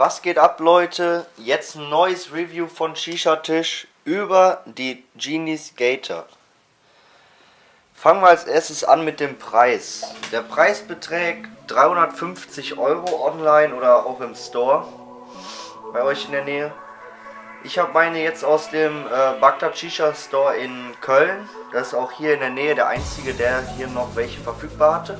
Was geht ab, Leute? Jetzt ein neues Review von Shisha-Tisch über die Genies Gator. Fangen wir als erstes an mit dem Preis. Der Preis beträgt 350 € online oder auch im Store bei euch in der Nähe. Ich habe meine jetzt aus dem Bagdad Shisha Store in Köln. Das ist auch hier in der Nähe der einzige, der hier noch welche verfügbar hatte.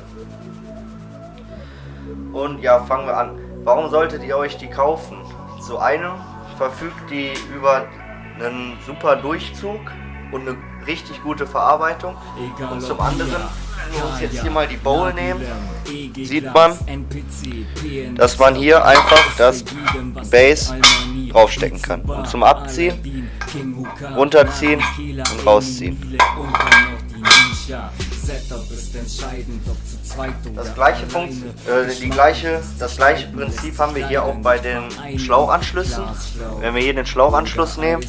Und ja, fangen wir an. Warum solltet ihr euch die kaufen? Zu einem verfügt die über einen super Durchzug und eine richtig gute Verarbeitung. Und zum anderen, wenn wir uns jetzt hier mal die Bowl nehmen, sieht man, dass man hier einfach das Base draufstecken kann. Und zum Abziehen, runterziehen und rausziehen. Das gleiche Prinzip haben wir hier auch bei den Schlauchanschlüssen. Wenn wir hier den Schlauchanschluss nehmen,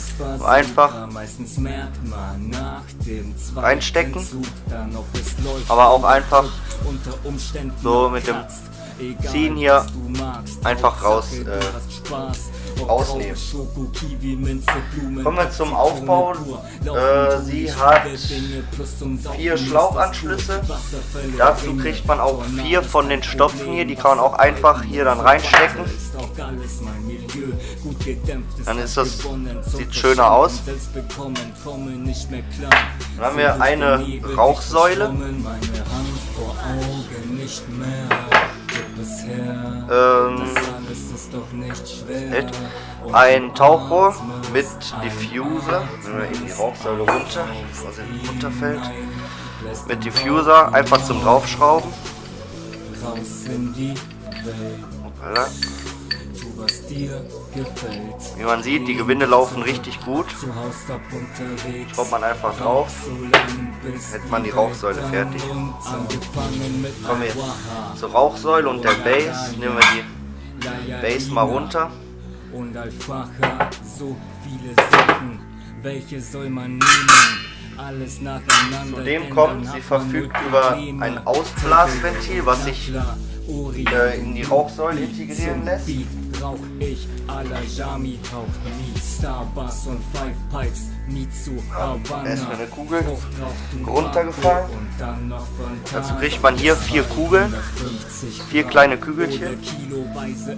einfach reinstecken, aber auch einfach so mit dem Ziehen hier einfach rausnehmen. Kommen wir zum Aufbau. Sie hat 4 Schlauchanschlüsse. Dazu kriegt man auch 4 von den Stopfen hier. Die kann man auch einfach hier dann reinstecken. Dann ist das, sieht schöner aus. Dann haben wir eine Rauchsäule. Ein Tauchrohr mit Diffuser, wenn wir in die Rauchsäule runterfällt, mit Diffuser einfach zum Draufschrauben. Hoppala. Wie man sieht, die Gewinde laufen richtig gut. Schraubt man einfach drauf, hält man die Rauchsäule fertig. Kommen wir jetzt zur Rauchsäule und der Base. Nehmen wir die Base mal runter. Zudem kommt, sie verfügt über ein Ausblasventil, was sich in die Rauchsäule integrieren lässt. Da ist mir eine Kugel runtergefallen. Dazu kriegt man hier 4 Kugeln, 4 kleine Kügelchen,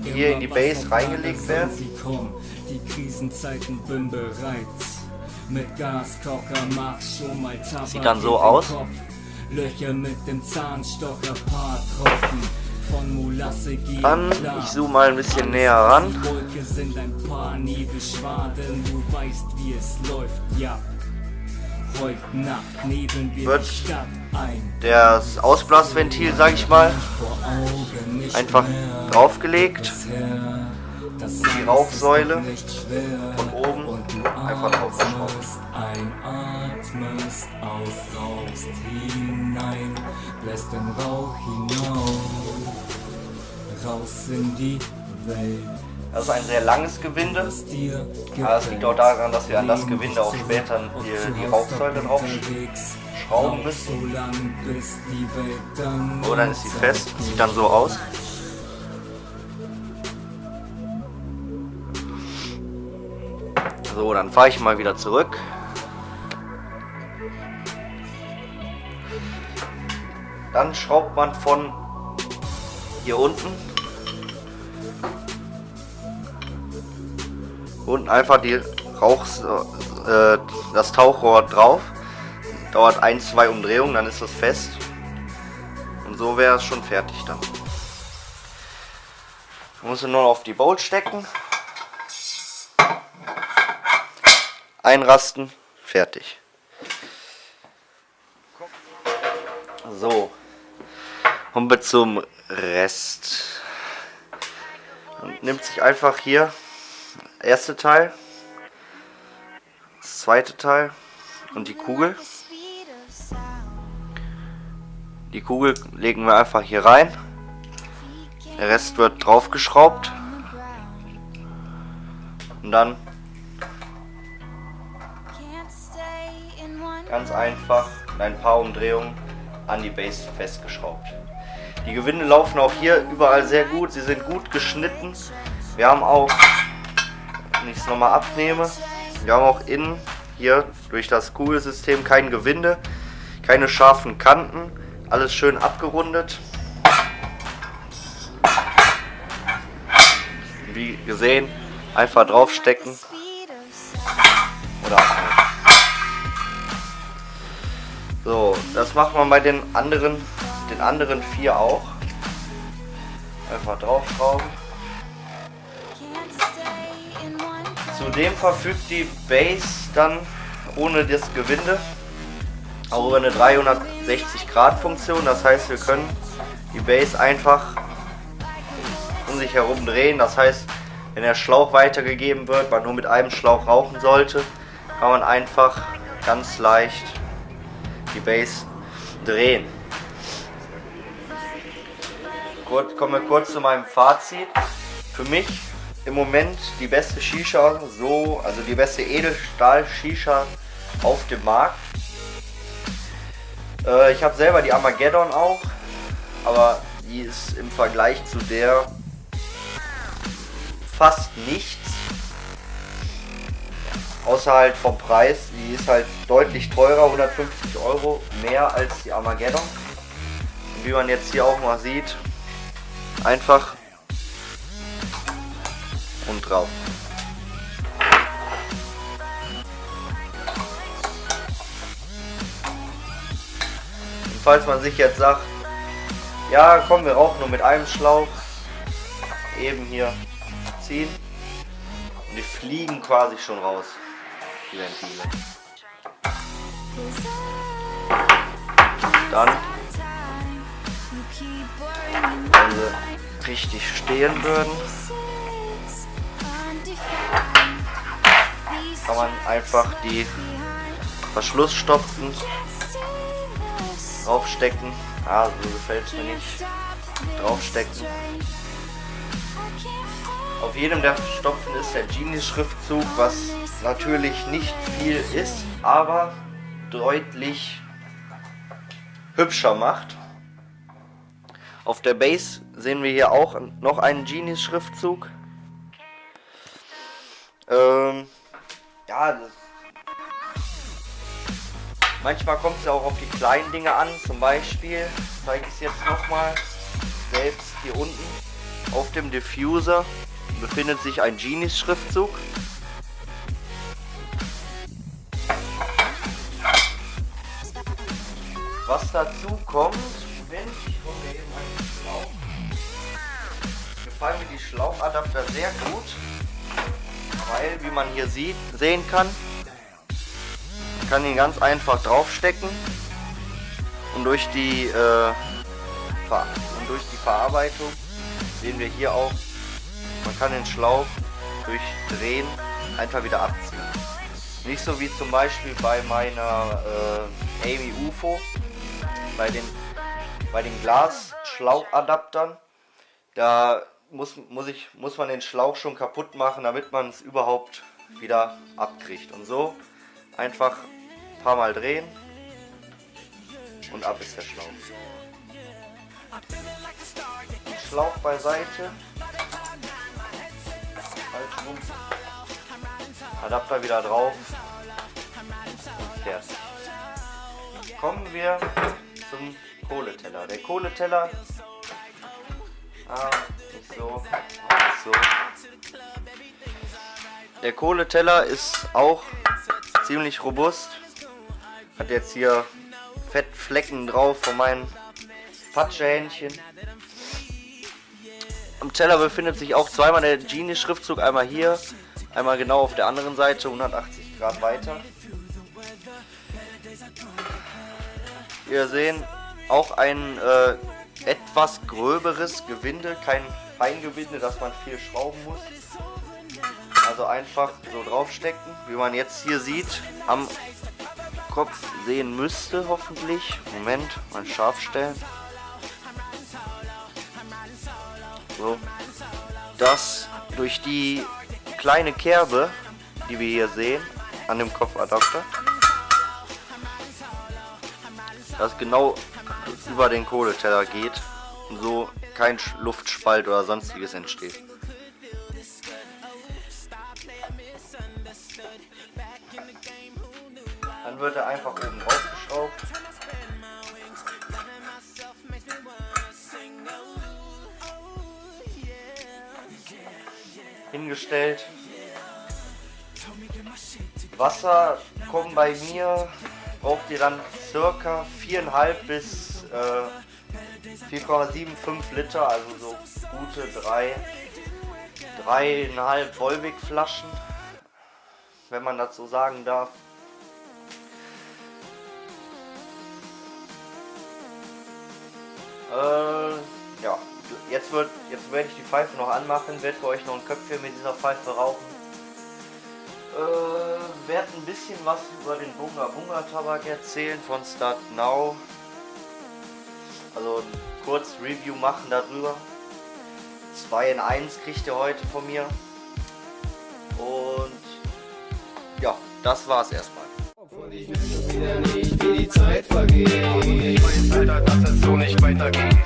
die hier in die Base reingelegt werden. Sieht dann so aus. Dann, ich zoome mal ein bisschen näher ran. Wird das Ausblasventil, sage ich mal, einfach draufgelegt. Die Rauchsäule von oben einfach draufgeschraubt. Einatmest, ausrauchst hinein, lässt den Rauch hinaus, raus in die Welt. Das ist ein sehr langes Gewinde. Das liegt auch daran, dass wir an das Gewinde auch später die Rauchsäule drauf schrauben müssen. So, dann ist sie fest. Sieht dann so aus. So, dann fahre ich mal wieder zurück. Dann schraubt man von hier unten einfach das Tauchrohr drauf. Dauert 1-2 Umdrehungen, dann ist das fest. Und so wäre es schon fertig dann. Man muss nur noch auf die Bowl stecken. Einrasten, fertig. So, kommen wir zum Rest. Und nimmt sich einfach hier das erste Teil, das zweite Teil und die Kugel. Die Kugel legen wir einfach hier rein. Der Rest wird draufgeschraubt. Und dann ganz einfach in ein paar Umdrehungen an die Base festgeschraubt. Die Gewinde laufen auch hier überall sehr gut. Sie sind gut geschnitten. Wir haben auch, wenn ich es nochmal abnehme, wir haben auch innen hier durch das Kugelsystem kein Gewinde, keine scharfen Kanten. Alles schön abgerundet. Wie gesehen, einfach draufstecken oder abnehmen. So, das macht man bei den anderen 4 auch. Einfach draufschrauben. Zudem verfügt die Base dann ohne das Gewinde auch über eine 360-Grad-Funktion. Das heißt, wir können die Base einfach um sich herum drehen. Das heißt, wenn der Schlauch weitergegeben wird, man nur mit einem Schlauch rauchen sollte, kann man einfach ganz leicht die Base drehen. Kommen wir kurz zu meinem Fazit. Für mich im Moment die beste Shisha, also die beste Edelstahl-Shisha auf dem Markt. Ich habe selber die Armageddon auch, aber die ist im Vergleich zu der fast nichts. Außer halt vom Preis, die ist halt deutlich teurer, 150 € mehr als die Armageddon. Und wie man jetzt hier auch mal sieht, einfach und drauf. Und falls man sich jetzt sagt, ja komm, wir rauchen nur mit einem Schlauch, eben hier ziehen und die fliegen quasi schon raus, die Ventile. Dann, wenn sie richtig stehen würden, kann man einfach die Verschlussstopfen draufstecken. Ah, so gefällt es mir nicht. Draufstecken. Auf jedem der Stopfen ist der Genius-Schriftzug, was natürlich nicht viel ist, aber deutlich hübscher macht. Auf der Base sehen wir hier auch noch einen Genius-Schriftzug. Ja, manchmal kommt es ja auch auf die kleinen Dinge an. Zum Beispiel zeige ich es jetzt nochmal. Selbst hier unten auf dem Diffuser befindet sich ein Genius-Schriftzug. Was dazu kommt, wenn ich hole mir eben einen Schlauch. Gefallen mir die Schlauchadapter sehr gut, weil, wie man hier sehen kann, man kann ihn ganz einfach draufstecken und durch die Verarbeitung sehen wir hier auch, man kann den Schlauch durch Drehen einfach wieder abziehen. Nicht so wie zum Beispiel bei meiner Amy UFO, bei den Glas-Schlauchadaptern. Da muss man den Schlauch schon kaputt machen, damit man es überhaupt wieder abkriegt. Und so einfach ein paar Mal drehen und ab ist der Schlauch. Schlauch beiseite. Falsch rum. Adapter wieder drauf. Und fertig. Kommen wir zum Kohleteller. Der Kohleteller, nicht so. Der Kohleteller ist auch ziemlich robust. Hat jetzt hier Fettflecken drauf von meinen Patschehändchen. Am Teller befindet sich auch zweimal der Genius-Schriftzug, einmal hier, einmal genau auf der anderen Seite, 180 Grad weiter. Wir sehen auch ein etwas gröberes Gewinde, kein Feingewinde, dass man viel schrauben muss. Also einfach so draufstecken, wie man jetzt hier sieht, am Kopf sehen müsste hoffentlich. Moment, mal scharf stellen. So, dass durch die kleine Kerbe, die wir hier sehen, an dem Kopfadapter, das genau über den Kohleteller geht. so kein Luftspalt oder sonstiges entsteht. Dann wird er einfach oben rausgeschraubt. Hingestellt. Wasser kommt bei mir, braucht ihr dann circa 4,5 bis 4,75 Liter, also so gute 3,5 Volvic-Flaschen, wenn man das so sagen darf. Ja, jetzt werde ich die Pfeife noch anmachen, werde für euch noch ein Köpfchen mit dieser Pfeife rauchen. Werde ein bisschen was über den Bunga Bunga Tabak erzählen von Start Now. Also ein kurz Review machen darüber. 2 in 1 kriegt ihr heute von mir. Und ja, das war's erstmal. Und ich merke wieder nicht, wie die Zeit vergeht. Und ich weiß, Alter, dass es so nicht weitergeht.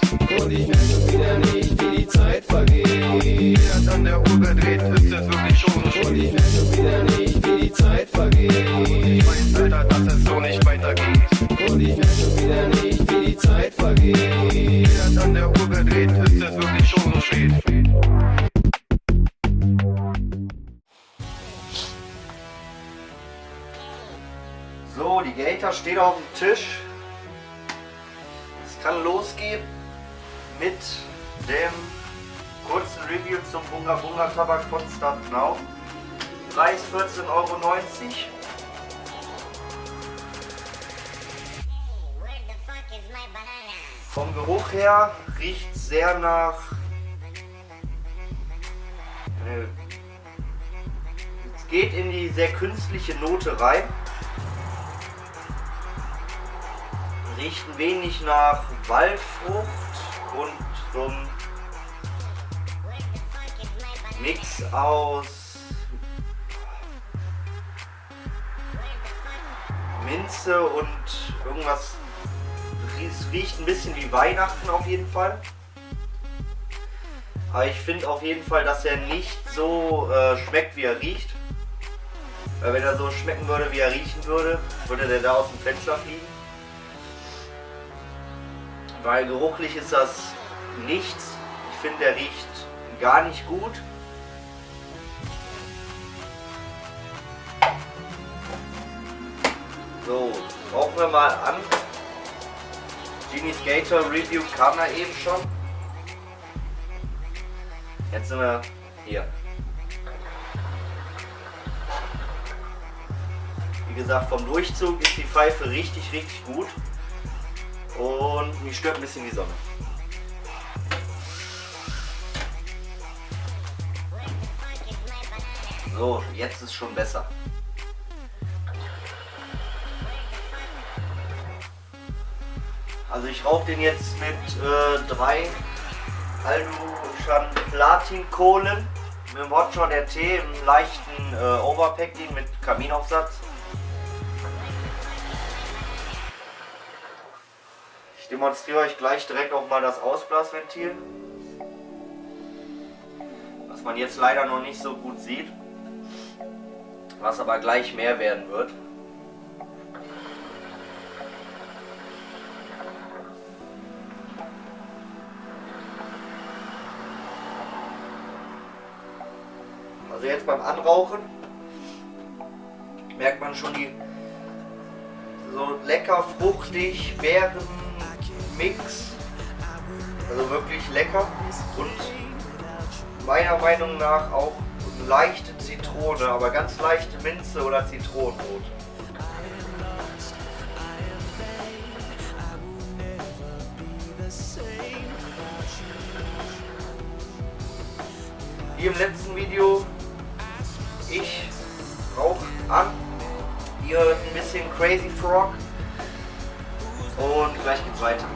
Und ich merke wieder nicht, wie die Zeit vergeht. Wird an der Uhr gedreht, ist es wirklich schon so spät. Und ich merke wieder nicht, wie die Zeit vergeht. Und ich weiß, Alter, dass es so nicht weitergeht. Und ich merke wieder nicht, wie die Zeit vergeht. Wird an der Uhr gedreht, ist es wirklich schon so spät. So, die Gator steht auf dem Tisch. Es kann losgehen mit dem kurzen Review zum Bunga Bunga Tabak von Start Now. Preis 14,90 €. Vom Geruch her riecht es sehr nach es geht in die sehr künstliche Note rein. Riecht ein wenig nach Waldfrucht und so ein Mix aus Minze und irgendwas. Es riecht ein bisschen wie Weihnachten auf jeden Fall. Aber ich finde auf jeden Fall, dass er nicht so schmeckt, wie er riecht. Weil wenn er so schmecken würde, wie er riechen würde, würde der da aus dem Fenster fliegen. Weil geruchlich ist das nichts. Ich finde, der riecht gar nicht gut. So, rauchen wir mal an. Genie's Gator Review kam ja eben schon. Jetzt sind wir hier. Wie gesagt, vom Durchzug ist die Pfeife richtig, richtig gut. Und mich stört ein bisschen die Sonne. So, jetzt ist schon besser. Also ich rauche den jetzt mit 3 Aldushan Platinkohlen mit dem Hotshot RT im leichten Overpacking mit Kaminaufsatz. Ich demonstriere euch gleich direkt auch mal das Ausblasventil, was man jetzt leider noch nicht so gut sieht, was aber gleich mehr werden wird. Also jetzt beim Anrauchen merkt man schon die so lecker, fruchtig, Beerenmix, also wirklich lecker und meiner Meinung nach auch leichte Zitrone, aber ganz leichte Minze oder Zitronenrot. Wie im letzten Video, ich rauche an, ihr hört ein bisschen Crazy Frog und gleich geht's weiter.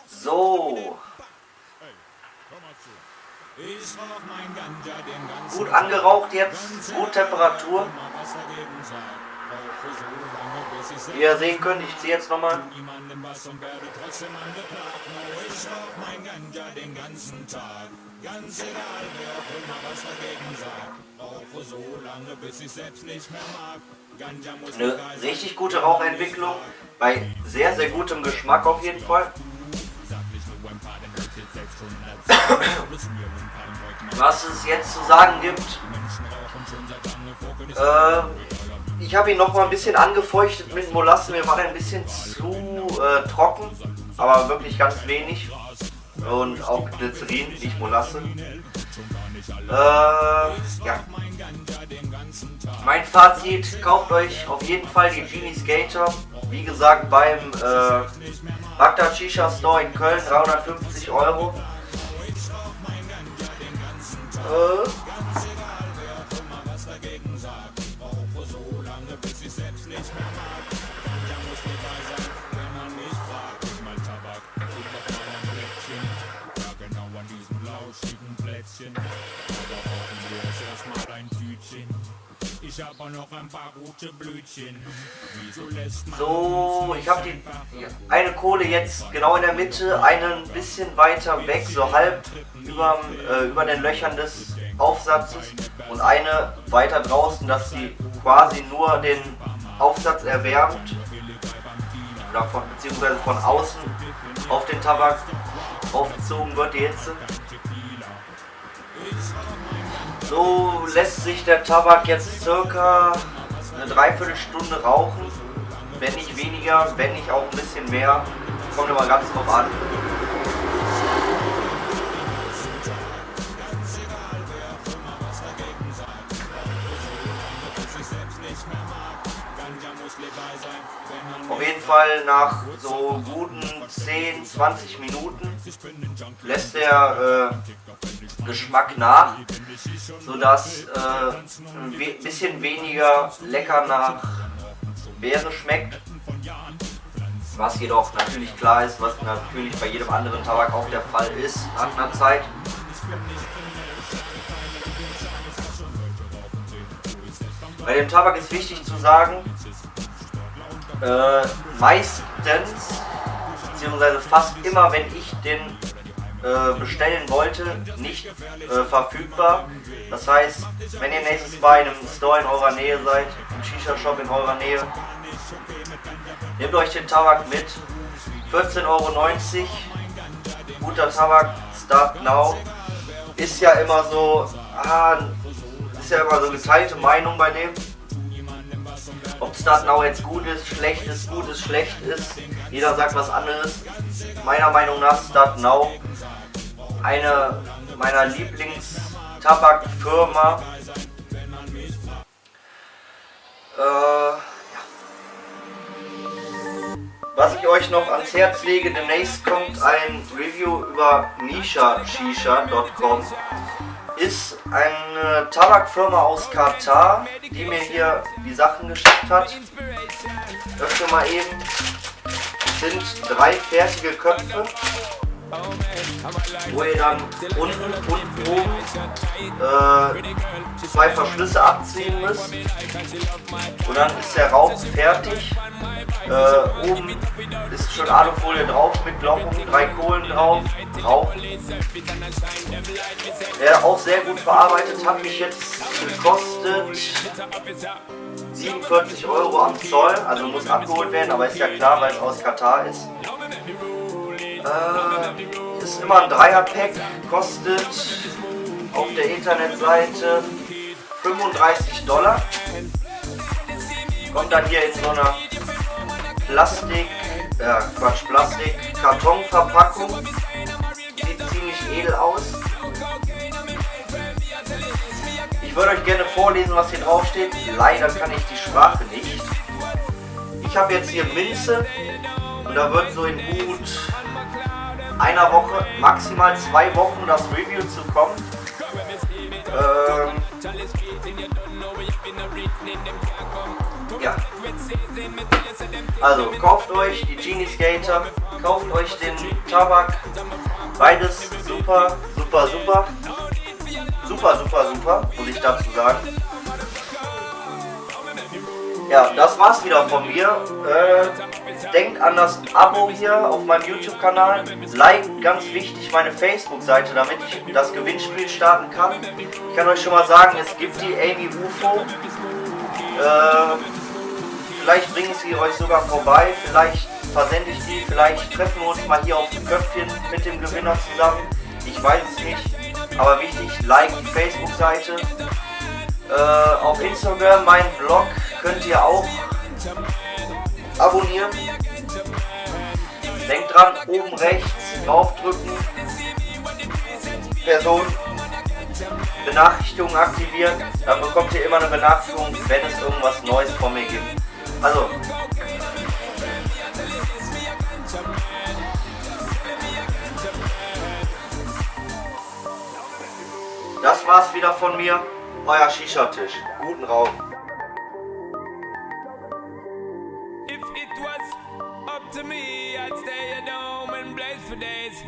So. Gut angeraucht jetzt, gut Temperatur. Wie ihr sehen könnt, ich ziehe jetzt nochmal. Eine richtig gute Rauchentwicklung, bei sehr, sehr gutem Geschmack auf jeden Fall. Was es jetzt zu sagen gibt, ich habe ihn noch mal ein bisschen angefeuchtet mit Molasse, mir war der ein bisschen zu trocken, aber wirklich ganz wenig. Und auch Glycerin, nicht Molasse. Ja. Mein Fazit, kauft euch auf jeden Fall die Genies Gator. Wie gesagt, beim Bagdad Shisha Store in Köln, 350 €. So, ich habe die eine Kohle jetzt genau in der Mitte, eine ein bisschen weiter weg, so halb über den Löchern des Aufsatzes und eine weiter draußen, dass sie quasi nur den Aufsatz erwärmt oder beziehungsweise von außen auf den Tabak aufgezogen wird, die Hitze. So lässt sich der Tabak jetzt circa eine Dreiviertelstunde rauchen, wenn nicht weniger, wenn nicht auch ein bisschen mehr, kommt immer ganz drauf an. Auf jeden Fall nach so guten 10, 20 Minuten lässt der Geschmack nach, sodass ein bisschen weniger lecker nach Beere schmeckt. Was jedoch natürlich klar ist, was natürlich bei jedem anderen Tabak auch der Fall ist nach einer Zeit. Bei dem Tabak ist wichtig zu sagen, meistens, beziehungsweise fast immer, wenn ich den bestellen wollte, nicht verfügbar. Das heißt, wenn ihr nächstes Mal in einem Store in eurer Nähe seid, im Shisha-Shop in eurer Nähe, nehmt euch den Tabak mit. 14,90 €, guter Tabak, Start Now. Ist ja immer so, geteilte Meinung bei dem. Ob Start Now jetzt gut ist, schlecht ist. Jeder sagt was anderes. Meiner Meinung nach Start Now eine meiner Lieblings-Tabakfirma. Was ich euch noch ans Herz lege, demnächst kommt ein Review über nishashisha.com. Ist eine Tabakfirma aus Katar, die mir hier die Sachen geschickt hat. Öffne mal eben. Sind 3 fertige Köpfe, wo ihr dann unten und oben 2 Verschlüsse abziehen müsst. Und dann ist der Rauch fertig. Oben ist schon Alufolie drauf mit Lochung, 3 Kohlen drauf, Rauch. Der auch sehr gut verarbeitet, hat mich jetzt gekostet 47 € am Zoll, also muss abgeholt werden, aber ist ja klar, weil es aus Katar ist. Ist immer ein Dreier-Pack, kostet auf der Internetseite $35. Kommt dann hier in so einer Plastik-Kartonverpackung. Sieht ziemlich edel aus. Ich würde euch gerne vorlesen, was hier drauf steht. Leider kann ich die Sprache nicht. Ich habe jetzt hier Minze und da wird so in gut einer Woche, maximal 2 Wochen das Review zu kommen. Ja. Also kauft euch die Genies Gator, kauft euch den Tabak. Beides super, super, super. Super, super, super, muss ich dazu sagen. Ja, das war's wieder von mir. Denkt an das Abo hier auf meinem YouTube-Kanal. Liked, ganz wichtig, meine Facebook-Seite, damit ich das Gewinnspiel starten kann. Ich kann euch schon mal sagen, es gibt die Amy UFO. Vielleicht bringe ich sie euch sogar vorbei, vielleicht versende ich die, vielleicht treffen wir uns mal hier auf dem Köpfchen mit dem Gewinner zusammen. Ich weiß es nicht, aber wichtig, like die Facebook-Seite. Auf Instagram, mein Blog, könnt ihr auch abonnieren. Denkt dran, oben rechts draufdrücken, Person, Benachrichtigungen aktivieren, dann bekommt ihr immer eine Benachrichtigung, wenn es irgendwas Neues von mir gibt. Also, das war's wieder von mir, euer Shisha-Tisch. Guten Rauch. If it was up to me, I'd stay at home and blaze for days.